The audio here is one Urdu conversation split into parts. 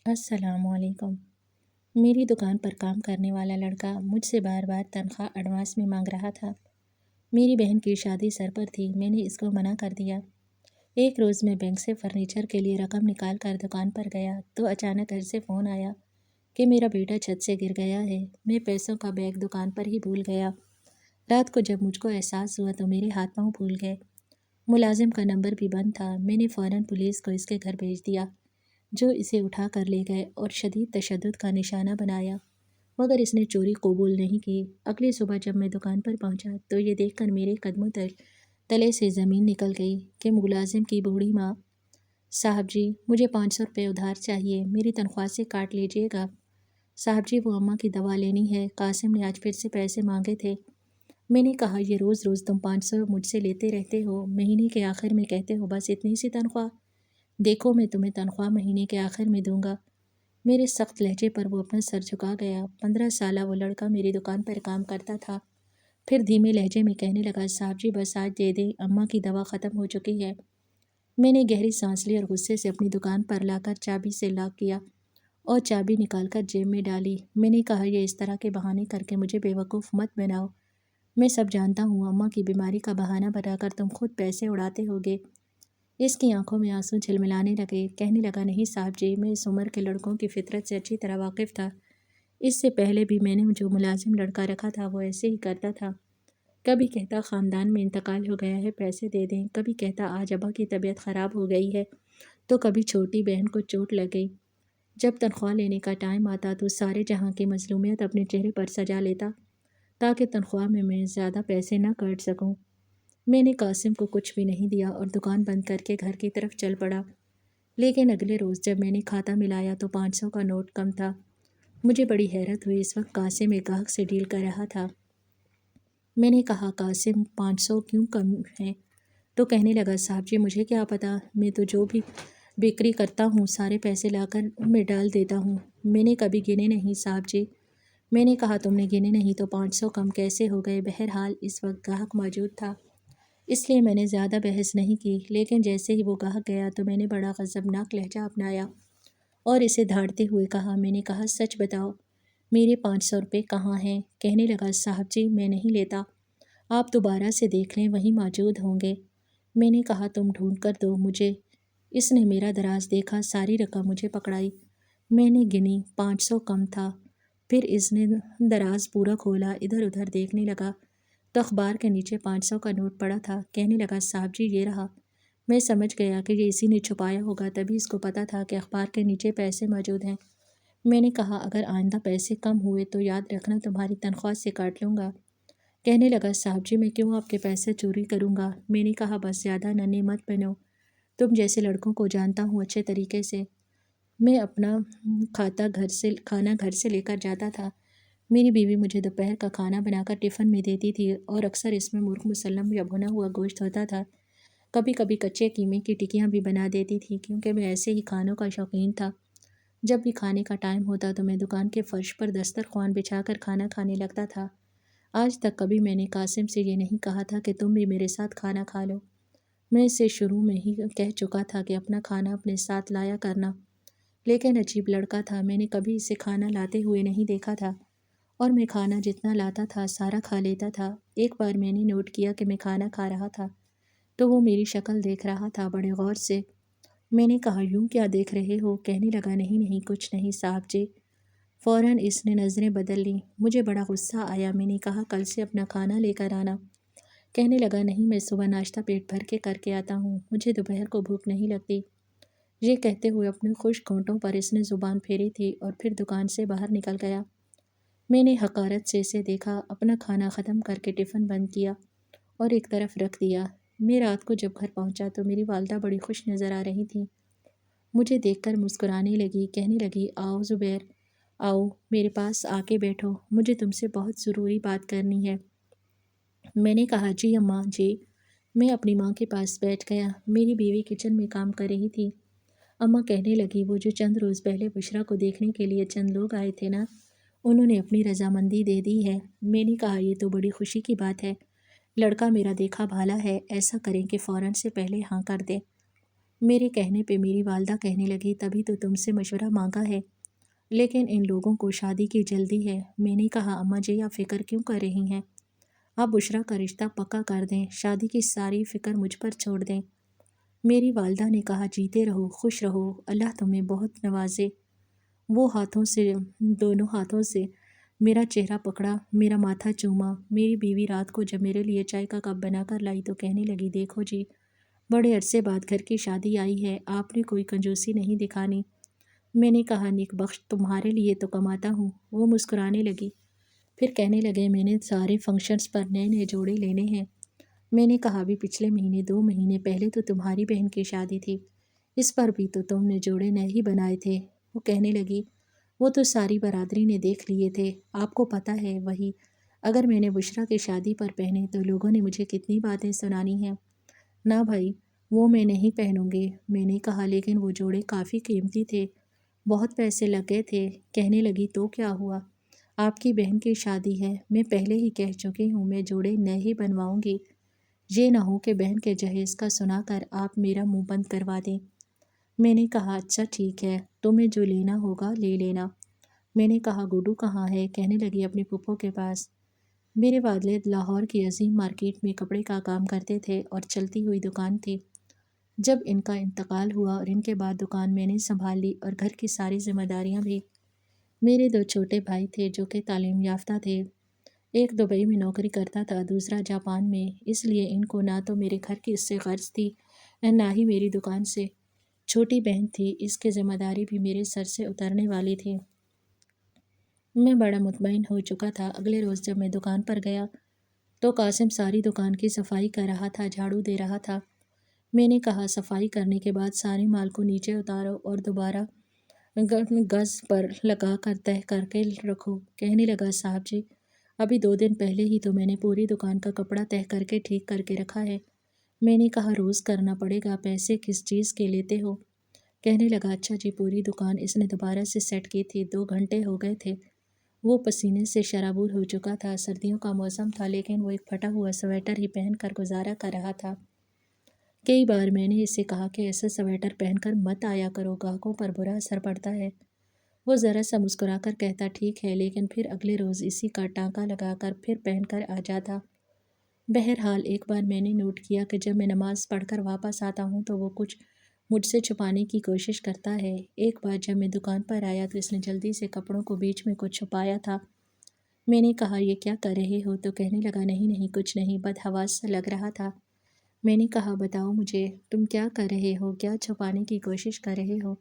السلام علیکم۔ میری دکان پر کام کرنے والا لڑکا مجھ سے بار بار تنخواہ ایڈوانس میں مانگ رہا تھا۔ میری بہن کی شادی سر پر تھی، میں نے اس کو منع کر دیا۔ ایک روز میں بینک سے فرنیچر کے لیے رقم نکال کر دکان پر گیا تو اچانک گھر سے فون آیا کہ میرا بیٹا چھت سے گر گیا ہے۔ میں پیسوں کا بیگ دکان پر ہی بھول گیا۔ رات کو جب مجھ کو احساس ہوا تو میرے ہاتھ پاؤں پھول گئے۔ ملازم کا نمبر بھی بند تھا۔ میں نے فوراً پولیس کو اس کے گھر بھیج دیا، جو اسے اٹھا کر لے گئے اور شدید تشدد کا نشانہ بنایا، مگر اس نے چوری قبول نہیں کی۔ اگلی صبح جب میں دکان پر پہنچا تو یہ دیکھ کر میرے قدموں تلے سے زمین نکل گئی کہ ملازم کی بوڑھی ماں: صاحب جی، مجھے 500 روپے ادھار چاہیے، میری تنخواہ سے کاٹ لیجیے گا۔ صاحب جی، وہ اماں کی دوا لینی ہے، قاسم نے آج پھر سے پیسے مانگے تھے۔ میں نے کہا، یہ روز روز تم 500 مجھ سے لیتے رہتے ہو، مہینے کے آخر میں کہتے ہو بس اتنی سی تنخواہ۔ دیکھو، میں تمہیں تنخواہ مہینے کے آخر میں دوں گا۔ میرے سخت لہجے پر وہ اپنا سر جھکا گیا۔ 15 سالہ وہ لڑکا میری دکان پر کام کرتا تھا۔ پھر دھیمے لہجے میں کہنے لگا، صاحب جی بس آج دے دیں، اماں کی دوا ختم ہو چکی ہے۔ میں نے گہری سانس لی اور غصے سے اپنی دکان پر لا کر چابی سے لاک کیا اور چابی نکال کر جیب میں ڈالی۔ میں نے کہا، یہ اس طرح کے بہانے کر کے مجھے بیوقوف مت بناؤ۔ میں سب جانتا ہوں، اماں کی بیماری کا بہانہ بنا کر تم خود پیسے اڑاتے ہوگے۔ اس کی آنکھوں میں آنسو جھلملانے لگے۔ کہنے لگا، نہیں صاحب جی، میں اس عمر کے لڑکوں کی فطرت سے اچھی طرح واقف تھا۔ اس سے پہلے بھی میں نے جو ملازم لڑکا رکھا تھا وہ ایسے ہی کرتا تھا۔ کبھی کہتا خاندان میں انتقال ہو گیا ہے، پیسے دے دیں، کبھی کہتا آج ابا کی طبیعت خراب ہو گئی ہے، تو کبھی چھوٹی بہن کو چوٹ لگ گئی۔ جب تنخواہ لینے کا ٹائم آتا تو سارے جہاں کی مظلومیت اپنے چہرے پر سجا لیتا تاکہ تنخواہ میں زیادہ پیسے نہ کاٹ سکوں۔ میں نے قاسم کو کچھ بھی نہیں دیا اور دکان بند کر کے گھر کی طرف چل پڑا۔ لیکن اگلے روز جب میں نے کھاتا ملایا تو 500 کا نوٹ کم تھا۔ مجھے بڑی حیرت ہوئی۔ اس وقت قاسم ایک گاہک سے ڈیل کر رہا تھا۔ میں نے کہا، قاسم 500 کیوں کم ہے؟ تو کہنے لگا، صاحب جی مجھے کیا پتہ، میں تو جو بھی بکری کرتا ہوں سارے پیسے لا کر میں ڈال دیتا ہوں، میں نے کبھی گنے نہیں صاحب جی۔ میں نے کہا، تم نے گنے نہیں تو 500 کم کیسے ہو گئے؟ بہرحال اس وقت گاہک موجود تھا، اس لیے میں نے زیادہ بحث نہیں کی۔ لیکن جیسے ہی وہ گاہک گیا تو میں نے بڑا غضبناک لہجہ اپنایا اور اسے دھاڑتے ہوئے کہا، میں نے کہا، سچ بتاؤ، میرے 500 روپے کہاں ہیں؟ کہنے لگا، صاحب جی میں نہیں لیتا، آپ دوبارہ سے دیکھ لیں، وہیں موجود ہوں گے۔ میں نے کہا، تم ڈھونڈ کر دو مجھے۔ اس نے میرا دراز دیکھا، ساری رقم مجھے پکڑائی۔ میں نے گنی، 500 کم تھا۔ پھر اس نے دراز پورا کھولا، ادھر ادھر دیکھنے لگا تو اخبار کے نیچے 500 کا نوٹ پڑا تھا۔ کہنے لگا، صاحب جی یہ رہا۔ میں سمجھ گیا کہ یہ اسی نے چھپایا ہوگا، تبھی اس کو پتہ تھا کہ اخبار کے نیچے پیسے موجود ہیں۔ میں نے کہا، اگر آئندہ پیسے کم ہوئے تو یاد رکھنا تمہاری تنخواہ سے کاٹ لوں گا۔ کہنے لگا، صاحب جی میں کیوں آپ کے پیسے چوری کروں گا؟ میں نے کہا، بس زیادہ ننھے مت بنو، تم جیسے لڑکوں کو جانتا ہوں اچھے طریقے سے۔ میں اپنا کھانا گھر سے لے کر جاتا تھا۔ میری بیوی مجھے دوپہر کا کھانا بنا کر ٹفن میں دیتی تھی اور اکثر اس میں مرغ مسلم یا بھنا ہوا گوشت ہوتا تھا۔ کبھی کبھی کچے قیمے کی ٹکیاں بھی بنا دیتی تھی، کیونکہ میں ایسے ہی کھانوں کا شوقین تھا۔ جب بھی کھانے کا ٹائم ہوتا تو میں دکان کے فرش پر دسترخوان بچھا کر کھانا کھانے لگتا تھا۔ آج تک کبھی میں نے قاسم سے یہ نہیں کہا تھا کہ تم بھی میرے ساتھ کھانا کھا لو۔ میں اسے شروع میں ہی کہہ چکا تھا کہ اپنا کھانا اپنے ساتھ لایا کرنا، لیکن عجیب لڑکا تھا، میں نے کبھی اسے کھانا لاتے ہوئے نہیں دیکھا تھا اور میں کھانا جتنا لاتا تھا سارا کھا لیتا تھا۔ ایک بار میں نے نوٹ کیا کہ میں کھانا کھا رہا تھا تو وہ میری شکل دیکھ رہا تھا بڑے غور سے۔ میں نے کہا، یوں کیا دیکھ رہے ہو؟ کہنے لگا، نہیں کچھ نہیں صاحب جی۔ فوراً اس نے نظریں بدل لیں۔ مجھے بڑا غصہ آیا۔ میں نے کہا، کل سے اپنا کھانا لے کر آنا۔ کہنے لگا، نہیں میں صبح ناشتہ پیٹ بھر کے کر کے آتا ہوں، مجھے دوپہر کو بھوک نہیں لگتی۔ یہ کہتے ہوئے اپنے خشک ہونٹوں پر اس نے زبان پھیری تھی اور پھر دکان سے باہر نکل گیا۔ میں نے حقارت سے اسے دیکھا، اپنا کھانا ختم کر کے ٹفن بند کیا اور ایک طرف رکھ دیا۔ میں رات کو جب گھر پہنچا تو میری والدہ بڑی خوش نظر آ رہی تھیں۔ مجھے دیکھ کر مسکرانے لگی، کہنے لگی، آؤ زبیر، آؤ میرے پاس آ کے بیٹھو، مجھے تم سے بہت ضروری بات کرنی ہے۔ میں نے کہا، جی اماں جی۔ میں اپنی ماں کے پاس بیٹھ گیا۔ میری بیوی کچن میں کام کر رہی تھی۔ اماں کہنے لگی، وہ جو چند روز پہلے بشرا کو دیکھنے کے لیے چند لوگ آئے تھے نا، انہوں نے اپنی رضامندی دے دی ہے۔ میں نے کہا، یہ تو بڑی خوشی کی بات ہے، لڑکا میرا دیکھا بھالا ہے، ایسا کریں کہ فوراً سے پہلے ہاں کر دے۔ میرے کہنے پہ میری والدہ کہنے لگی تبھی تو تم سے مشورہ مانگا ہے، لیکن ان لوگوں کو شادی کی جلدی ہے۔ میں نے کہا اماں جی آپ فکر کیوں کر رہی ہیں؟ آپ بشریٰ کا رشتہ پکا کر دیں، شادی کی ساری فکر مجھ پر چھوڑ دیں۔ میری والدہ نے کہا جیتے رہو، خوش رہو، اللہ تمہیں بہت نوازے۔ وہ دونوں ہاتھوں سے میرا چہرہ پکڑا، میرا ماتھا چوما۔ میری بیوی رات کو جب میرے لیے چائے کا کپ بنا کر لائی تو کہنے لگی دیکھو جی، بڑے عرصے بعد گھر کی شادی آئی ہے، آپ نے کوئی کنجوسی نہیں دکھانی۔ میں نے کہا نیک بخت تمہارے لیے تو کماتا ہوں۔ وہ مسکرانے لگی، پھر کہنے لگے میں نے سارے فنکشنز پر نئے نئے جوڑے لینے ہیں۔ میں نے کہا ابھی پچھلے مہینے 2 مہینے پہلے تو تمہاری بہن کی شادی تھی، اس پر بھی تو تم نے جوڑے نئے ہی بنائے تھے۔ وہ کہنے لگی وہ تو ساری برادری نے دیکھ لیے تھے، آپ کو پتہ ہے وہی اگر میں نے بشریٰ کی شادی پر پہنے تو لوگوں نے مجھے کتنی باتیں سنانی ہیں۔ نہ بھائی، وہ میں نہیں پہنوں گی۔ میں نے کہا لیکن وہ جوڑے کافی قیمتی تھے، بہت پیسے لگ گئے تھے۔ کہنے لگی تو کیا ہوا، آپ کی بہن کی شادی ہے، میں پہلے ہی کہہ چکی ہوں میں جوڑے نئے ہی بنواؤں گی، یہ نہ ہو کہ بہن کے جہیز کا سنا کر آپ میرا منہ بند کروا دیں۔ میں نے کہا اچھا ٹھیک ہے، تمہیں جو لینا ہوگا لے لینا۔ میں نے کہا گڈو کہاں ہے؟ کہنے لگی اپنی پھپھو کے پاس۔ میرے والد لاہور کی عظیم مارکیٹ میں کپڑے کا کام کرتے تھے اور چلتی ہوئی دکان تھی۔ جب ان کا انتقال ہوا اور ان کے بعد دکان میں نے سنبھال لی اور گھر کی ساری ذمہ داریاں بھی۔ میرے 2 چھوٹے بھائی تھے جو کہ تعلیم یافتہ تھے، ایک دبئی میں نوکری کرتا تھا، دوسرا جاپان میں، اس لیے ان کو نہ تو میرے گھر کی اس سے غرض تھی نہ ہی میری دکان سے۔ چھوٹی بہن تھی، اس کی ذمہ داری بھی میرے سر سے اترنے والی تھی۔ میں بڑا مطمئن ہو چکا تھا۔ اگلے روز جب میں دکان پر گیا تو قاسم ساری دکان کی صفائی کر رہا تھا، جھاڑو دے رہا تھا۔ میں نے کہا صفائی کرنے کے بعد سارے مال کو نیچے اتارو اور دوبارہ گز پر لگا کر تہہ کر کے رکھو۔ کہنے لگا صاحب جی ابھی 2 دن پہلے ہی تو میں نے پوری دکان کا کپڑا تہہ کر کے ٹھیک کر کے رکھا ہے۔ میں نے کہا روز کرنا پڑے گا، پیسے کس چیز کے لیتے ہو؟ کہنے لگا اچھا جی پوری دکان اس نے دوبارہ سے سیٹ کی تھی، 2 گھنٹے ہو گئے تھے۔ وہ پسینے سے شرابور ہو چکا تھا، سردیوں کا موسم تھا لیکن وہ ایک پھٹا ہوا سویٹر ہی پہن کر گزارا کر رہا تھا۔ کئی بار میں نے اسے کہا کہ ایسا سویٹر پہن کر مت آیا کرو، گاہکوں پر برا اثر پڑتا ہے۔ وہ ذرا سا مسکرا کر کہتا ٹھیک ہے، لیکن پھر اگلے روز اسی کا ٹانکا لگا کر پھر پہن کر آ جاتا۔ بہرحال ایک بار میں نے نوٹ کیا کہ جب میں نماز پڑھ کر واپس آتا ہوں تو وہ کچھ مجھ سے چھپانے کی کوشش کرتا ہے۔ ایک بار جب میں دکان پر آیا تو اس نے جلدی سے کپڑوں کو بیچ میں کچھ چھپایا تھا۔ میں نے کہا یہ کیا کر رہے ہو؟ تو کہنے لگا نہیں کچھ نہیں، بدحواس سا لگ رہا تھا۔ میں نے کہا بتاؤ مجھے تم کیا کر رہے ہو، کیا چھپانے کی کوشش کر رہے ہو؟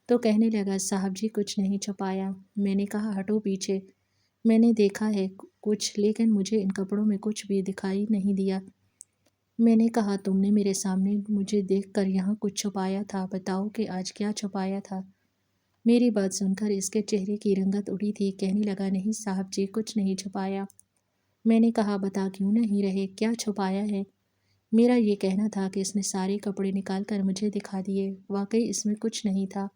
تو کہنے لگا صاحب جی کچھ نہیں چھپایا۔ میں نے کہا ہٹو پیچھے، میں نے دیکھا ہے کچھ، لیکن مجھے ان کپڑوں میں کچھ بھی دکھائی نہیں دیا۔ میں نے کہا تم نے میرے سامنے مجھے دیکھ کر یہاں کچھ چھپایا تھا، بتاؤ کہ آج کیا چھپایا تھا؟ میری بات سن کر اس کے چہرے کی رنگت اڑی تھی، کہنے لگا نہیں صاحب جی کچھ نہیں چھپایا۔ میں نے کہا بتا کیوں نہیں رہے، کیا چھپایا ہے؟ میرا یہ کہنا تھا کہ اس نے سارے کپڑے نکال کر مجھے دکھا دیے، واقعی اس میں کچھ نہیں تھا۔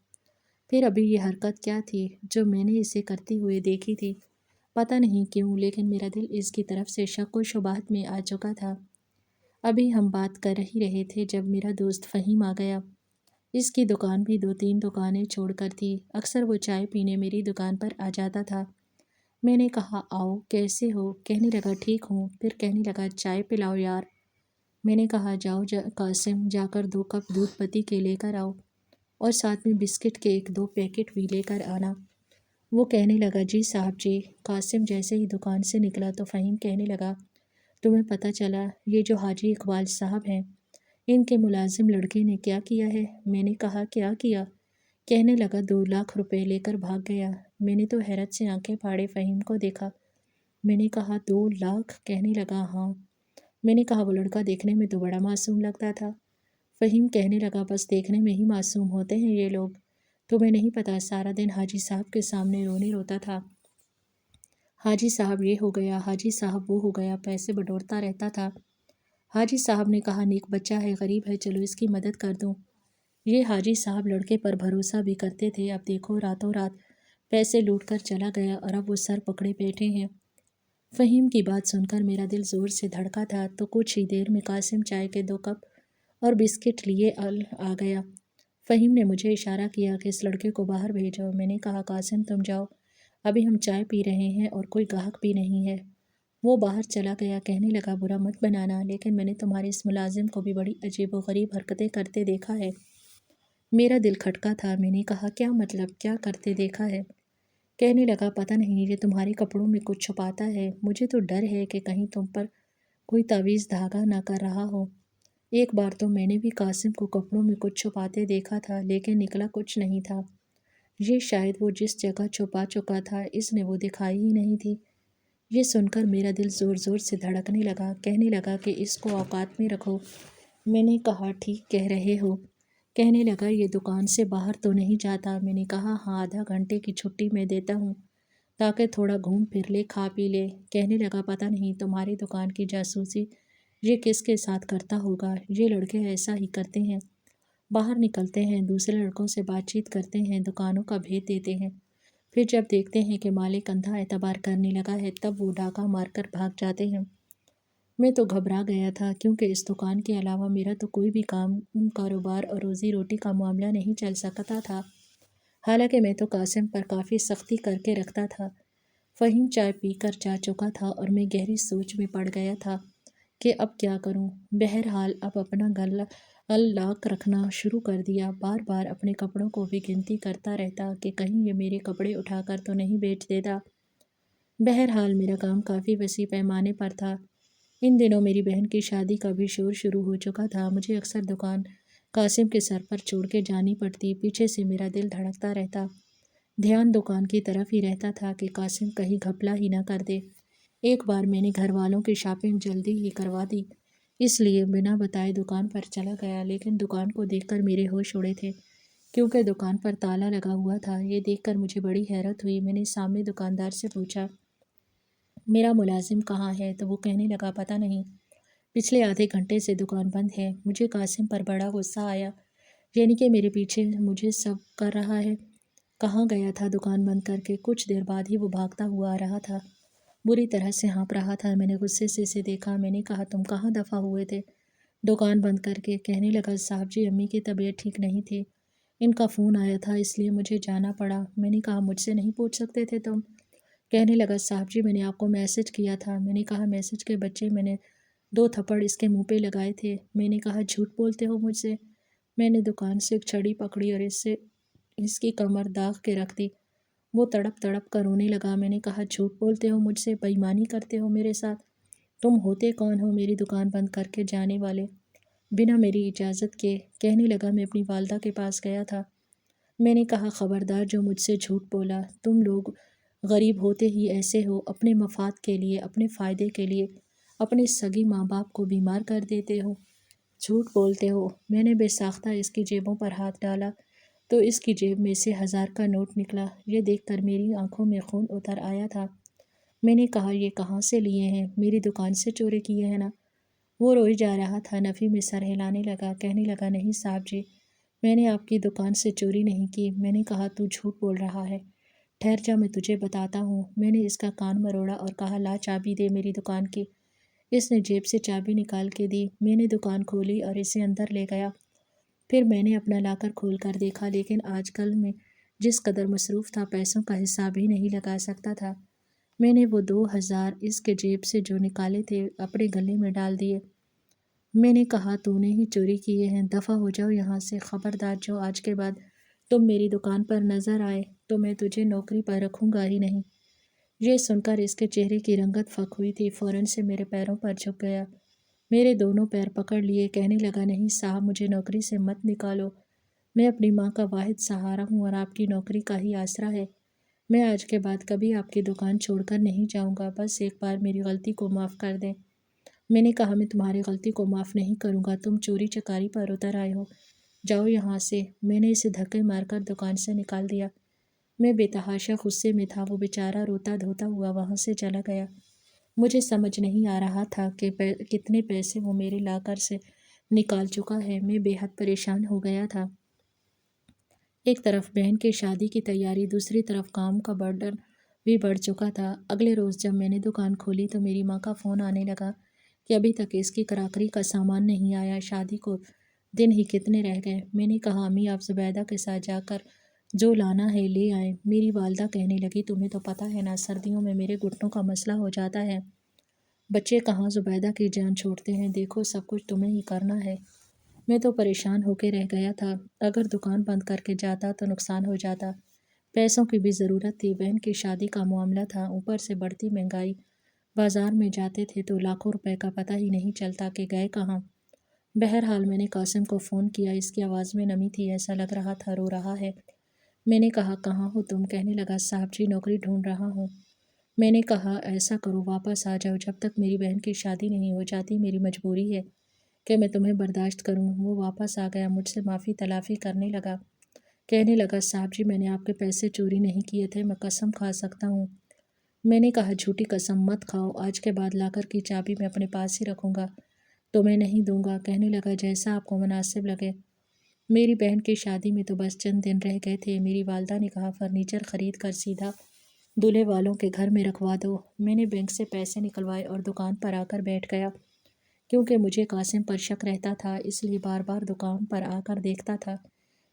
پھر ابھی یہ حرکت کیا تھی جو میں نے اسے کرتے ہوئے دیکھی تھی؟ پتہ نہیں کیوں لیکن میرا دل اس کی طرف سے شک و شبہات میں آ چکا تھا۔ ابھی ہم بات کر ہی رہے تھے جب میرا دوست فہیم آ گیا۔ اس کی دکان بھی 2-3 دکانیں چھوڑ کر تھی، اکثر وہ چائے پینے میری دکان پر آ جاتا تھا۔ میں نے کہا آؤ کیسے ہو؟ کہنے لگا ٹھیک ہوں۔ پھر کہنے لگا چائے پلاؤ یار۔ میں نے کہا جاؤ قاسم جا کر 2 کپ دودھ پتی کے لے کر آؤ اور ساتھ میں بسکٹ کے 1-2 پیکٹ بھی لے کر آنا۔ وہ کہنے لگا جی صاحب جی۔ قاسم جیسے ہی دکان سے نکلا تو فہیم کہنے لگا تمہیں پتہ چلا یہ جو حاجی اقبال صاحب ہیں ان کے ملازم لڑکے نے کیا کیا ہے؟ میں نے کہا کیا کیا؟ کہنے لگا 2 لاکھ روپے لے کر بھاگ گیا۔ میں نے تو حیرت سے آنکھیں پھاڑے فہیم کو دیکھا۔ میں نے کہا 2 لاکھ؟ کہنے لگا ہاں۔ میں نے کہا وہ لڑکا دیکھنے میں تو بڑا معصوم لگتا تھا۔ فہیم کہنے لگا بس دیکھنے میں ہی معصوم ہوتے ہیں یہ لوگ، تمہیں نہیں پتہ سارا دن حاجی صاحب کے سامنے رونے روتا تھا، حاجی صاحب یہ ہو گیا، حاجی صاحب وہ ہو گیا، پیسے بٹورتا رہتا تھا۔ حاجی صاحب نے کہا نیک بچہ ہے، غریب ہے، چلو اس کی مدد کر دوں۔ یہ حاجی صاحب لڑکے پر بھروسہ بھی کرتے تھے، اب دیکھو راتوں رات پیسے لوٹ کر چلا گیا اور اب وہ سر پکڑے بیٹھے ہیں۔ فہیم کی بات سن کر میرا دل زور سے دھڑکا تھا تو کچھ ہی دیر میں قاسم چائے کے 2 کپ اور بسکٹ لیے آ گیا۔ فہیم نے مجھے اشارہ کیا کہ اس لڑکے کو باہر بھیجو۔ میں نے کہا قاسم تم جاؤ، ابھی ہم چائے پی رہے ہیں اور کوئی گاہک بھی نہیں ہے۔ وہ باہر چلا گیا، کہنے لگا برا مت بنانا، لیکن میں نے تمہارے اس ملازم کو بھی بڑی عجیب و غریب حرکتیں کرتے دیکھا ہے۔ میرا دل کھٹکا تھا، میں نے کہا کیا مطلب، کیا کرتے دیکھا ہے؟ کہنے لگا پتہ نہیں، یہ تمہارے کپڑوں میں کچھ چھپاتا ہے، مجھے تو ڈر ہے کہ کہیں تم پر کوئی تعویذ دھاگا نہ کر رہا ہو۔ ایک بار تو میں نے بھی قاسم کو کپڑوں میں کچھ چھپاتے دیکھا تھا، لیکن نکلا کچھ نہیں تھا۔ یہ شاید وہ جس جگہ چھپا چکا تھا اس نے وہ دکھائی ہی نہیں تھی۔ یہ سن کر میرا دل زور زور سے دھڑکنے لگا۔ کہنے لگا کہ اس کو اوقات میں رکھو۔ میں نے کہا ٹھیک کہہ رہے ہو۔ کہنے لگا یہ دکان سے باہر تو نہیں جاتا؟ میں نے کہا ہاں، آدھا گھنٹے کی چھٹی میں دیتا ہوں تاکہ تھوڑا گھوم پھر لے، کھا پی لے۔ کہنے لگا پتہ نہیں تمہاری دکان کی جاسوسی یہ کس کے ساتھ کرتا ہوگا، یہ لڑکے ایسا ہی کرتے ہیں، باہر نکلتے ہیں، دوسرے لڑکوں سے بات چیت کرتے ہیں، دکانوں کا بھید دیتے ہیں، پھر جب دیکھتے ہیں کہ مالک اندھا اعتبار کرنے لگا ہے تب وہ ڈاکہ مار کر بھاگ جاتے ہیں۔ میں تو گھبرا گیا تھا، کیونکہ اس دکان کے علاوہ میرا تو کوئی بھی کاروبار اور روزی روٹی کا معاملہ نہیں چل سکتا تھا۔ حالانکہ میں تو قاسم پر کافی سختی کر کے رکھتا تھا۔ فہیم چائے پی کر جا چکا تھا اور میں گہری سوچ میں پڑ گیا تھا کہ اب کیا کروں۔ بہرحال اب اپنا گلا لاک رکھنا شروع کر دیا، بار بار اپنے کپڑوں کو بھی گنتی کرتا رہتا کہ کہیں یہ میرے کپڑے اٹھا کر تو نہیں بیچ دیتا۔ بہرحال میرا کام کافی وسیع پیمانے پر تھا۔ ان دنوں میری بہن کی شادی کا بھی شور شروع ہو چکا تھا۔ مجھے اکثر دکان قاسم کے سر پر چھوڑ کے جانی پڑتی، پیچھے سے میرا دل دھڑکتا رہتا، دھیان دکان کی طرف ہی رہتا تھا کہ قاسم کہیں گھپلا ہی نہ کر دے۔ ایک بار میں نے گھر والوں کی شاپنگ جلدی ہی کروا دی، اس لیے بنا بتائے دکان پر چلا گیا، لیکن دکان کو دیکھ کر میرے ہوش اڑے تھے، کیونکہ دکان پر تالا لگا ہوا تھا۔ یہ دیکھ کر مجھے بڑی حیرت ہوئی۔ میں نے سامنے دکاندار سے پوچھا میرا ملازم کہاں ہے؟ تو وہ کہنے لگا پتہ نہیں، پچھلے آدھے گھنٹے سے دکان بند ہے۔ مجھے قاسم پر بڑا غصہ آیا، یعنی کہ میرے پیچھے مجھے سب کر رہا ہے۔ کہاں گیا تھا دکان بند کر کے؟ کچھ دیر بعد ہی وہ بھاگتا ہوا آ رہا تھا، بری طرح سے ہانپ رہا تھا۔ میں نے غصے سے اسے دیکھا۔ میں نے کہا تم کہاں دفع ہوئے تھے دکان بند کر کے؟ کہنے لگا صاحب جی امی کی طبیعت ٹھیک نہیں تھی، ان کا فون آیا تھا اس لیے مجھے جانا پڑا۔ میں نے کہا مجھ سے نہیں پوچھ سکتے تھے تم؟ کہنے لگا صاحب جی میں نے آپ کو میسج کیا تھا۔ میں نے کہا میسج کے بچے، میں نے 2 تھپڑ اس کے منہ پہ لگائے تھے۔ میں نے کہا جھوٹ بولتے ہو مجھ سے؟ میں نے دکان سے ایک چھڑی پکڑی اور اس کی کمر داغ کے رکھ دی۔ وہ تڑپ تڑپ کر رونے لگا۔ میں نے کہا جھوٹ بولتے ہو مجھ سے، بے ایمانی کرتے ہو میرے ساتھ؟ تم ہوتے کون ہو میری دکان بند کر کے جانے والے بنا میری اجازت کے؟ کہنے لگا میں اپنی والدہ کے پاس گیا تھا۔ میں نے کہا خبردار جو مجھ سے جھوٹ بولا، تم لوگ غریب ہوتے ہی ایسے ہو، اپنے مفاد کے لیے، اپنے فائدے کے لیے اپنے سگی ماں باپ کو بیمار کر دیتے ہو، جھوٹ بولتے ہو۔ میں نے بے ساختہ اس کی جیبوں پر ہاتھ ڈالا تو اس کی جیب میں سے 1000 کا نوٹ نکلا۔ یہ دیکھ کر میری آنکھوں میں خون اتر آیا تھا۔ میں نے کہا یہ کہاں سے لیے ہیں؟ میری دکان سے چوری کیے ہیں نا؟ وہ روئے جا رہا تھا، نفی میں سر ہلانے لگا، کہنے لگا نہیں صاحب جی میں نے آپ کی دکان سے چوری نہیں کی۔ میں نے کہا تو جھوٹ بول رہا ہے، ٹھہر جا میں تجھے بتاتا ہوں۔ میں نے اس کا کان مروڑا اور کہا لا چابی دے میری دکان کی۔ اس نے جیب سے چابی نکال کے دی۔ میں نے دکان کھولی اور اسے اندر لے گیا۔ پھر میں نے اپنا لاکر کھول کر دیکھا، لیکن آج کل میں جس قدر مصروف تھا پیسوں کا حساب ہی نہیں لگا سکتا تھا۔ میں نے وہ 2000 اس کے جیب سے جو نکالے تھے اپنے گلے میں ڈال دیے۔ میں نے کہا تو نے ہی چوری کیے ہیں، دفع ہو جاؤ یہاں سے، خبردار جو آج کے بعد تم میری دکان پر نظر آئے تو میں تجھے نوکری پر رکھوں گا ہی نہیں۔ یہ سن کر اس کے چہرے کی رنگت فک ہوئی تھی، فوراً سے میرے پیروں پر جھک گیا، میرے دونوں پیر پکڑ لیے، کہنے لگا نہیں صاحب مجھے نوکری سے مت نکالو، میں اپنی ماں کا واحد سہارا ہوں اور آپ کی نوکری کا ہی آسرا ہے۔ میں آج کے بعد کبھی آپ کی دکان چھوڑ کر نہیں جاؤں گا، بس ایک بار میری غلطی کو معاف کر دیں۔ میں نے کہا میں تمہاری غلطی کو معاف نہیں کروں گا، تم چوری چکاری پر اتر آئے ہو، جاؤ یہاں سے۔ میں نے اسے دھکے مار کر دکان سے نکال دیا۔ میں بے تحاشا غصے میں تھا، وہ بیچارہ روتا دھوتا ہوا وہاں سے چلا گیا۔ مجھے سمجھ نہیں آ رہا تھا کہ کتنے پیسے وہ میرے لاکر سے نکال چکا ہے۔ میں بے حد پریشان ہو گیا تھا، ایک طرف بہن کی شادی کی تیاری، دوسری طرف کام کا برڈن بھی بڑھ چکا تھا۔ اگلے روز جب میں نے دکان کھولی تو میری ماں کا فون آنے لگا کہ ابھی تک اس کی کراکری کا سامان نہیں آیا، شادی کو دن ہی کتنے رہ گئے۔ میں نے کہا امی آپ زبیدہ کے ساتھ جا کر جو لانا ہے لے آئیں۔ میری والدہ کہنے لگی تمہیں تو پتہ ہے نا سردیوں میں میرے گھٹنوں کا مسئلہ ہو جاتا ہے، بچے کہاں زبیدہ کی جان چھوڑتے ہیں، دیکھو سب کچھ تمہیں ہی کرنا ہے۔ میں تو پریشان ہو کے رہ گیا تھا، اگر دکان بند کر کے جاتا تو نقصان ہو جاتا، پیسوں کی بھی ضرورت تھی، بہن کی شادی کا معاملہ تھا، اوپر سے بڑھتی مہنگائی، بازار میں جاتے تھے تو لاکھوں روپے کا پتہ ہی نہیں چلتا کہ گئے کہاں۔ بہرحال میں نے قاسم کو فون کیا، اس کی آواز میں نمی تھی، ایسا لگ رہا تھا رو رہا ہے۔ میں نے کہا کہاں ہو تم؟ کہنے لگا صاحب جی نوکری ڈھونڈ رہا ہوں۔ میں نے کہا ایسا کرو واپس آ جاؤ، جب تک میری بہن کی شادی نہیں ہو جاتی میری مجبوری ہے کہ میں تمہیں برداشت کروں۔ وہ واپس آ گیا، مجھ سے معافی تلافی کرنے لگا، کہنے لگا صاحب جی میں نے آپ کے پیسے چوری نہیں کیے تھے، میں قسم کھا سکتا ہوں۔ میں نے کہا جھوٹی قسم مت کھاؤ، آج کے بعد لاکر کی چابی میں اپنے پاس ہی رکھوں گا، تمہیں نہیں دوں گا۔ کہنے لگا جیسا آپ کو مناسب لگے۔ میری بہن کی شادی میں تو بس چند دن رہ گئے تھے، میری والدہ نے کہا فرنیچر خرید کر سیدھا دولہے والوں کے گھر میں رکھوا دو۔ میں نے بینک سے پیسے نکلوائے اور دکان پر آ کر بیٹھ گیا، کیونکہ مجھے قاسم پر شک رہتا تھا، اس لیے بار بار دکان پر آ کر دیکھتا تھا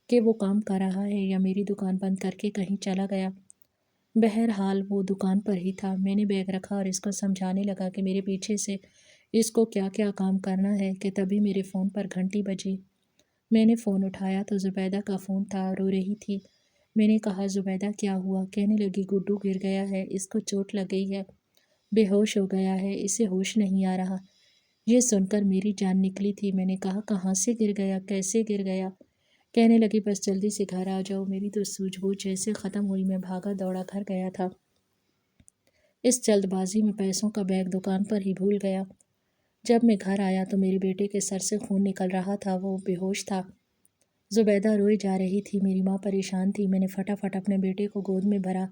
کہ وہ کام کر رہا ہے یا میری دکان بند کر کے کہیں چلا گیا۔ بہرحال وہ دکان پر ہی تھا۔ میں نے بیگ رکھا اور اس کو سمجھانے لگا کہ میرے پیچھے سے اس کو کیا کیا کام کرنا ہے کہ تبھی میرے فون پر گھنٹی بجی۔ میں نے فون اٹھایا تو زبیدہ کا فون تھا، رو رہی تھی۔ میں نے کہا زبیدہ کیا ہوا؟ کہنے لگی گڈو گر گیا ہے، اس کو چوٹ لگ گئی ہے، بے ہوش ہو گیا ہے، اسے ہوش نہیں آ رہا۔ یہ سن کر میری جان نکلی تھی۔ میں نے کہا کہاں سے گر گیا، کیسے گر گیا؟ کہنے لگی بس جلدی سے گھر آ جاؤ۔ میری تو سوجھ بوجھ جیسے ختم ہوئی، میں بھاگا دوڑا گھر گیا تھا۔ اس جلد بازی میں پیسوں کا بیگ دکان پر ہی بھول گیا۔ جب میں گھر آیا تو میرے بیٹے کے سر سے خون نکل رہا تھا، وہ بے ہوش تھا۔ زبیدہ روئی جا رہی تھی، میری ماں پریشان تھی۔ میں نے فٹافٹ اپنے بیٹے کو گود میں بھرا،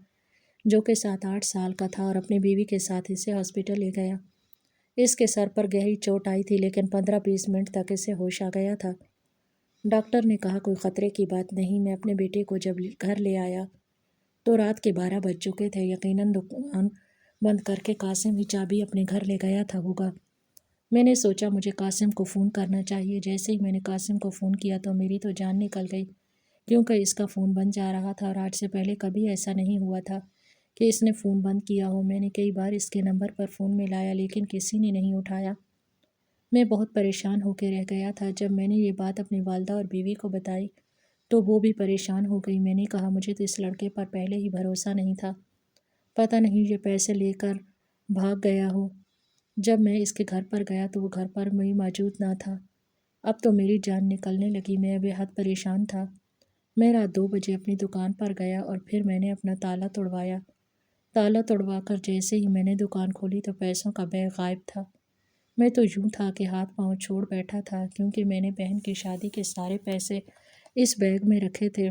جو کہ 7-8 سال کا تھا، اور اپنی بیوی کے ساتھ اسے ہاسپٹل لے گیا۔ اس کے سر پر گہری چوٹ آئی تھی، لیکن 15-20 منٹ تک اسے ہوش آ گیا تھا۔ ڈاکٹر نے کہا کوئی خطرے کی بات نہیں۔ میں اپنے بیٹے کو جب گھر لے آیا تو رات کے 12 بج چکے تھے، یقیناً دکان بند کر کے قاسم ہی چابی اپنے گھر لے گیا تھا ہوگا۔ میں نے سوچا مجھے قاسم کو فون کرنا چاہیے۔ جیسے ہی میں نے قاسم کو فون کیا تو میری تو جان نکل گئی، کیونکہ اس کا فون بند جا رہا تھا، اور آج سے پہلے کبھی ایسا نہیں ہوا تھا کہ اس نے فون بند کیا ہو۔ میں نے کئی بار اس کے نمبر پر فون ملایا لیکن کسی نے نہیں اٹھایا۔ میں بہت پریشان ہو کے رہ گیا تھا۔ جب میں نے یہ بات اپنی والدہ اور بیوی کو بتائی تو وہ بھی پریشان ہو گئی۔ میں نے کہا مجھے تو اس لڑکے پر پہلے ہی بھروسہ نہیں تھا، پتہ نہیں یہ پیسے لے کر بھاگ گیا ہو۔ جب میں اس کے گھر پر گیا تو وہ گھر پر بھی موجود نہ تھا۔ اب تو میری جان نکلنے لگی، میں بے حد پریشان تھا۔ میں رات 2 بجے اپنی دکان پر گیا اور پھر میں نے اپنا تالا توڑوایا۔ تالا توڑوا کر جیسے ہی میں نے دکان کھولی تو پیسوں کا بیگ غائب تھا۔ میں تو یوں تھا کہ ہاتھ پاؤں چھوڑ بیٹھا تھا، کیونکہ میں نے بہن کی شادی کے سارے پیسے اس بیگ میں رکھے تھے۔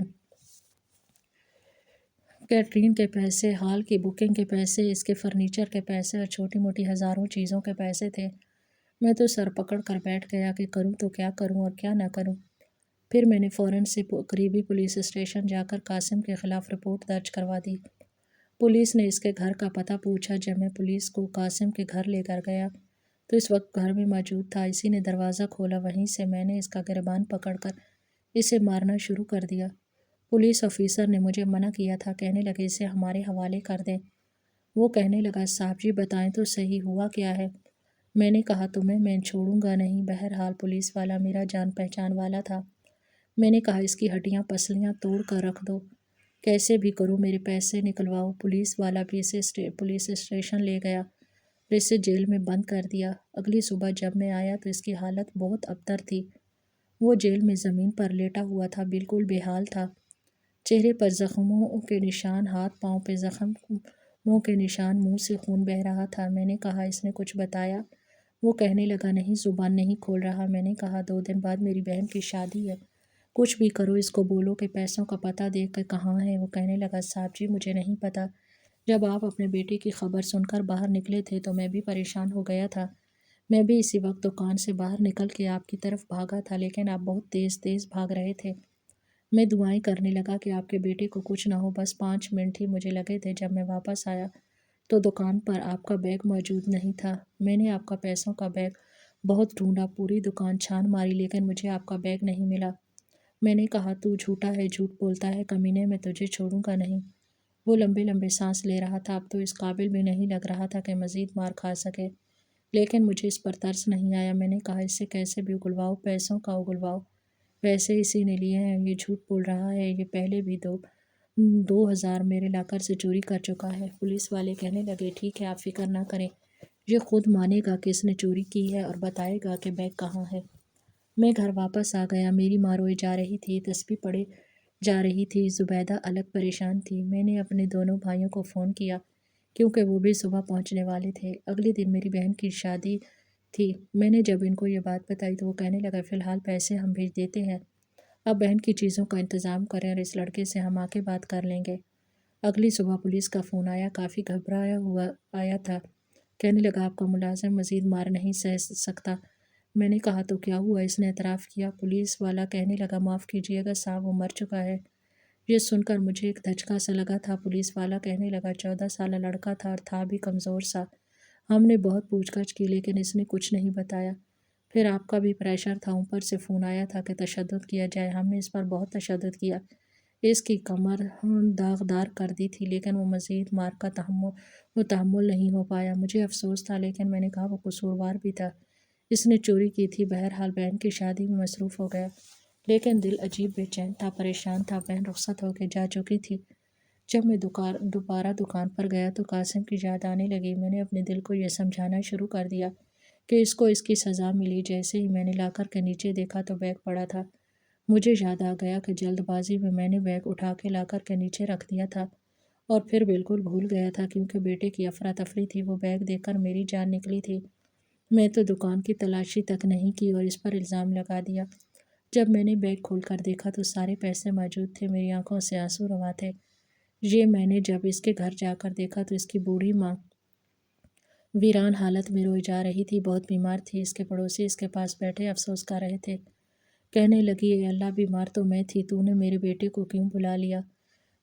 کیٹرین کے پیسے، ہال کی بکنگ کے پیسے، اس کے فرنیچر کے پیسے اور چھوٹی موٹی ہزاروں چیزوں کے پیسے تھے۔ میں تو سر پکڑ کر بیٹھ گیا کہ کروں تو کیا کروں اور کیا نہ کروں۔ پھر میں نے فوراً سے قریبی پولیس اسٹیشن جا کر قاسم کے خلاف رپورٹ درج کروا دی۔ پولیس نے اس کے گھر کا پتہ پوچھا۔ جب میں پولیس کو قاسم کے گھر لے کر گیا تو اس وقت گھر میں موجود تھا، اسی نے دروازہ کھولا، وہیں سے میں نے اس کا گریبان پکڑ کر اسے مارنا شروع کر دیا۔ پولیس آفیسر نے مجھے منع کیا تھا، کہنے لگے اسے ہمارے حوالے کر دیں۔ وہ کہنے لگا صاحب جی بتائیں تو صحیح ہوا کیا ہے؟ میں نے کہا تمہیں میں چھوڑوں گا نہیں۔ بہرحال پولیس والا میرا جان پہچان والا تھا۔ میں نے کہا اس کی ہڈیاں پسلیاں توڑ کر رکھ دو، کیسے بھی کرو میرے پیسے نکلواؤ۔ پولیس والا بھی اسے پولیس اسٹیشن لے گیا اور اسے جیل میں بند کر دیا۔ اگلی صبح جب میں آیا تو اس کی حالت بہت ابتر تھی۔ وہ جیل میں زمین پر لیٹا ہوا تھا، بالکل بے حال تھا، چہرے پر زخموں کے نشان، ہاتھ پاؤں پہ زخموں کے نشان، منہ سے خون بہہ رہا تھا۔ میں نے کہا اس نے کچھ بتایا؟ وہ کہنے لگا نہیں، زبان نہیں کھول رہا۔ میں نے کہا 2 دن بعد میری بہن کی شادی ہے، کچھ بھی کرو اس کو بولو کہ پیسوں کا پتہ دے کہ کہاں ہے۔ وہ کہنے لگا صاحب جی مجھے نہیں پتہ، جب آپ اپنے بیٹے کی خبر سن کر باہر نکلے تھے تو میں بھی پریشان ہو گیا تھا، میں بھی اسی وقت دکان سے باہر نکل کے آپ کی طرف بھاگا تھا، لیکن آپ بہت تیز تیز بھاگ رہے تھے۔ میں دعائیں کرنے لگا کہ آپ کے بیٹے کو کچھ نہ ہو، بس 5 منٹ ہی مجھے لگے تھے۔ جب میں واپس آیا تو دکان پر آپ کا بیگ موجود نہیں تھا۔ میں نے آپ کا پیسوں کا بیگ بہت ڈھونڈا، پوری دکان چھان ماری لیکن مجھے آپ کا بیگ نہیں ملا۔ میں نے کہا تو جھوٹا ہے، جھوٹ بولتا ہے کمینے، میں تجھے چھوڑوں گا نہیں۔ وہ لمبے لمبے سانس لے رہا تھا، اب تو اس قابل بھی نہیں لگ رہا تھا کہ مزید مار کھا سکے، لیکن مجھے اس پر ترس نہیں آیا۔ میں نے کہا اس سے کیسے بھی اگلواؤ، پیسوں کا اگلواؤ، پیسے اسی نے لیے ہیں، یہ جھوٹ بول رہا ہے، یہ پہلے بھی 2,000 میرے لاکر سے چوری کر چکا ہے۔ پولیس والے کہنے لگے ٹھیک ہے، آپ فکر نہ کریں، یہ خود مانے گا کہ اس نے چوری کی ہے اور بتائے گا کہ بیگ کہاں ہے۔ میں گھر واپس آ گیا، میری ماں روئے جا رہی تھی، تسبیح پڑھے جا رہی تھی، زبیدہ الگ پریشان تھی۔ میں نے اپنے دونوں بھائیوں کو فون کیا کیونکہ وہ بھی صبح پہنچنے والے تھے۔ اگلے دن میری بہن کی شادی تھی۔ میں نے جب ان کو یہ بات بتائی تو وہ کہنے لگا فی الحال پیسے ہم بھیج دیتے ہیں، اب بہن کی چیزوں کا انتظام کریں اور اس لڑکے سے ہم آ کے بات کر لیں گے۔ اگلی صبح پولیس کا فون آیا، کافی گھبرایا ہوا آیا تھا، کہنے لگا آپ کا ملازم مزید مار نہیں سہ سکتا۔ میں نے کہا تو کیا ہوا، اس نے اعتراف کیا۔ پولیس والا کہنے لگا معاف کیجیے گا صاحب، وہ مر چکا ہے۔ یہ سن کر مجھے ایک دھچکا سا لگا تھا۔ پولیس والا کہنے لگا 14 سالہ لڑکا تھا اور تھا بھی کمزور سا، ہم نے بہت پوچھ گچھ کی لیکن اس نے کچھ نہیں بتایا۔ پھر آپ کا بھی پریشر تھا، اوپر سے فون آیا تھا کہ تشدد کیا جائے، ہم نے اس پر بہت تشدد کیا، اس کی کمر داغدار کر دی تھی لیکن وہ مزید مار کا تحمل نہیں ہو پایا۔ مجھے افسوس تھا لیکن میں نے کہا وہ قصوروار بھی تھا، اس نے چوری کی تھی۔ بہرحال بہن کی شادی میں مصروف ہو گیا لیکن دل عجیب بے چین تھا، پریشان تھا۔ بہن رخصت ہو کے جا چکی تھی۔ جب میں دوبارہ دکان پر گیا تو قاسم کی یاد آنے لگی۔ میں نے اپنے دل کو یہ سمجھانا شروع کر دیا کہ اس کو اس کی سزا ملی۔ جیسے ہی میں نے لاکر کے نیچے دیکھا تو بیگ پڑا تھا۔ مجھے یاد آ گیا کہ جلد بازی میں نے بیگ اٹھا کے لاکر کے نیچے رکھ دیا تھا اور پھر بالکل بھول گیا تھا کیونکہ بیٹے کی افراتفری تھی۔ وہ بیگ دیکھ کر میری جان نکلی تھی۔ میں تو دکان کی تلاشی تک نہیں کی اور اس پر الزام لگا دیا۔ جب میں نے بیگ کھول کر دیکھا تو سارے پیسے موجود تھے، میری آنکھوں سے آنسو رواں تھے۔ یہ میں نے جب اس کے گھر جا کر دیکھا تو اس کی بوڑھی ماں ویران حالت میں روئی جا رہی تھی، بہت بیمار تھی۔ اس کے پڑوسی اس کے پاس بیٹھے افسوس کر رہے تھے، کہنے لگی اے اللہ، بیمار تو میں تھی، تو نے میرے بیٹے کو کیوں بلا لیا؟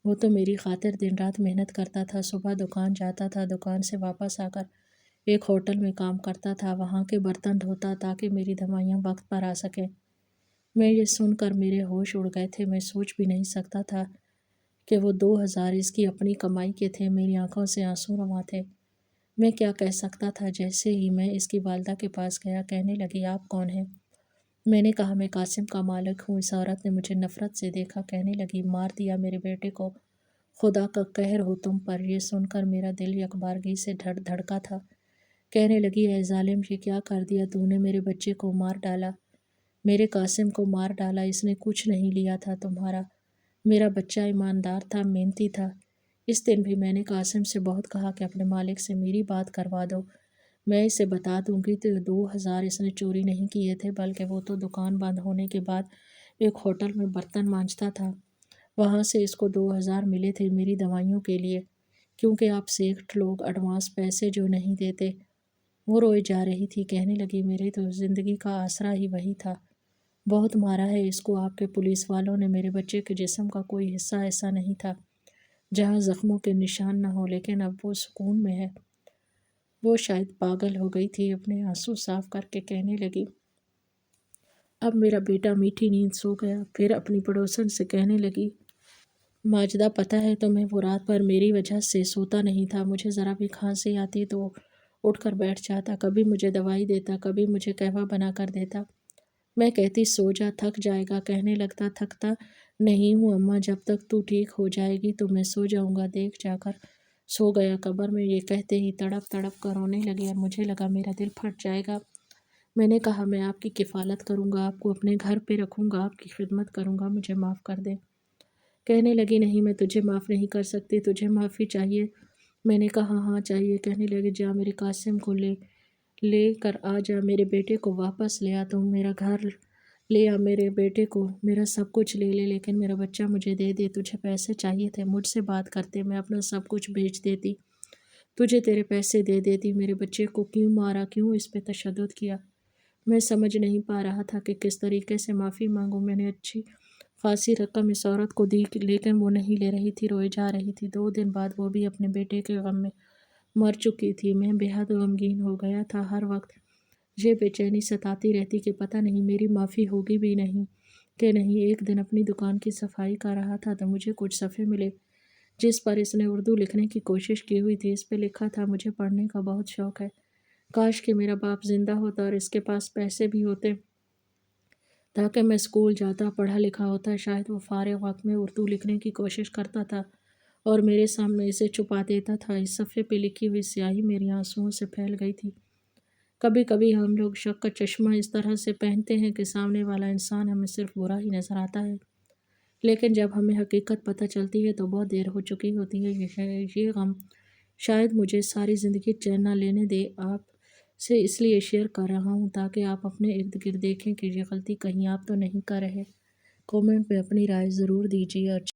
وہ تو میری خاطر دن رات محنت کرتا تھا، صبح دکان جاتا تھا، دکان سے واپس آ کر ایک ہوٹل میں کام کرتا تھا، وہاں کے برتن دھوتا تاکہ میری دوائیاں وقت پر آ سکیں۔ میں یہ سن کر میرے ہوش اڑ گئے تھے، میں سوچ بھی نہیں سکتا تھا کہ وہ 2,000 اس کی اپنی کمائی کے تھے۔ میری آنکھوں سے آنسو رواں تھے۔ میں کیا کہہ سکتا تھا؟ جیسے ہی میں اس کی والدہ کے پاس گیا، کہنے لگی آپ کون ہیں؟ میں نے کہا میں قاسم کا مالک ہوں۔ اس عورت نے مجھے نفرت سے دیکھا، کہنے لگی مار دیا میرے بیٹے کو، خدا کا قہر ہو تم پر۔ یہ سن کر میرا دل یکبارگی سے دھڑکا تھا۔ کہنے لگی اے ظالم، یہ کیا کر دیا تو نے؟ میرے بچے کو مار ڈالا، میرے قاسم کو مار ڈالا، اس نے کچھ نہیں لیا تھا تمہارا، میرا بچہ ایماندار تھا، محنتی تھا۔ اس دن بھی میں نے قاسم سے بہت کہا کہ اپنے مالک سے میری بات کروا دو، میں اسے بتا دوں گی تو 2,000 اس نے چوری نہیں کیے تھے، بلکہ وہ تو دکان بند ہونے کے بعد ایک ہوٹل میں برتن مانجتا تھا، وہاں سے اس کو 2,000 ملے تھے میری دوائیوں کے لیے، کیونکہ آپ سیٹھ لوگ ایڈوانس پیسے جو نہیں دیتے۔ وہ روئے جا رہی تھی، کہنے لگی میری تو زندگی کا آسرا ہی وہی تھا، بہت مارا ہے اس کو آپ کے پولیس والوں نے۔ میرے بچے کے جسم کا کوئی حصہ ایسا نہیں تھا جہاں زخموں کے نشان نہ ہو، لیکن اب وہ سکون میں ہے۔ وہ شاید پاگل ہو گئی تھی۔ اپنے آنسو صاف کر کے کہنے لگی اب میرا بیٹا میٹھی نیند سو گیا۔ پھر اپنی پڑوسن سے کہنے لگی ماجدہ، پتہ ہے تمہیں وہ رات بھر میری وجہ سے سوتا نہیں تھا، مجھے ذرا بھی کھانسی آتی تو اٹھ کر بیٹھ جاتا، کبھی مجھے دوائی دیتا، کبھی مجھے قہوہ بنا کر دیتا۔ میں کہتی سو جا، تھک جائے گا، کہنے لگتا تھکتا نہیں ہوں اماں، جب تک تو ٹھیک ہو جائے گی تو میں سو جاؤں گا، دیکھ جا کر سو گیا قبر میں۔ یہ کہتے ہی تڑپ تڑپ کر رونے لگی اور مجھے لگا میرا دل پھٹ جائے گا۔ میں نے کہا میں آپ کی کفالت کروں گا، آپ کو اپنے گھر پہ رکھوں گا، آپ کی خدمت کروں گا، مجھے معاف کر دیں۔ کہنے لگی نہیں، میں تجھے معاف نہیں کر سکتی، تجھے معافی چاہیے۔ میں نے کہا ہاں چاہیے۔ کہنے لگی جا میرے قاسم کو لے کر آ جا، میرے بیٹے کو واپس لے آ، تم میرا گھر لے آ، میرے بیٹے کو، میرا سب کچھ لے لے لیکن میرا بچہ مجھے دے دے۔ تجھے پیسے چاہیے تھے، مجھ سے بات کرتے، میں اپنا سب کچھ بھیج دیتی، تجھے تیرے پیسے دے دیتی۔ میرے بچے کو کیوں مارا، کیوں اس پہ تشدد کیا؟ میں سمجھ نہیں پا رہا تھا کہ کس طریقے سے معافی مانگوں۔ میں نے اچھی خاصی رقم اس عورت کو دی لیکن وہ نہیں لے رہی تھی، روئے جا رہی تھی۔ 2 دن بعد وہ بھی اپنے بیٹے کے غم میں مر چکی تھی۔ میں بے حد غمگین ہو گیا تھا، ہر وقت یہ بے چینی ستاتی رہتی کہ پتہ نہیں میری معافی ہوگی بھی نہیں کہ نہیں۔ ایک دن اپنی دکان کی صفائی کر رہا تھا تو مجھے کچھ صفحے ملے جس پر اس نے اردو لکھنے کی کوشش کی ہوئی تھی۔ اس پہ لکھا تھا: مجھے پڑھنے کا بہت شوق ہے، کاش کہ میرا باپ زندہ ہوتا اور اس کے پاس پیسے بھی ہوتے تاکہ میں اسکول جاتا، پڑھا لکھا ہوتا۔ شاید وہ فارغ وقت میں اردو لکھنے کی کوشش کرتا تھا اور میرے سامنے اسے چھپا دیتا تھا۔ اس صفحے پہ لکھی ہوئی سیاہی میری آنسوؤں سے پھیل گئی تھی۔ کبھی کبھی ہم لوگ شک کا چشمہ اس طرح سے پہنتے ہیں کہ سامنے والا انسان ہمیں صرف برا ہی نظر آتا ہے، لیکن جب ہمیں حقیقت پتہ چلتی ہے تو بہت دیر ہو چکی ہوتی ہے۔ یہ غم شاید مجھے ساری زندگی چین نہ لینے دے۔ آپ سے اس لیے شیئر کر رہا ہوں تاکہ آپ اپنے ارد گرد دیکھیں کہ یہ غلطی کہیں آپ تو نہیں کر رہے۔ کومنٹ میں اپنی رائے ضرور دیجیے اور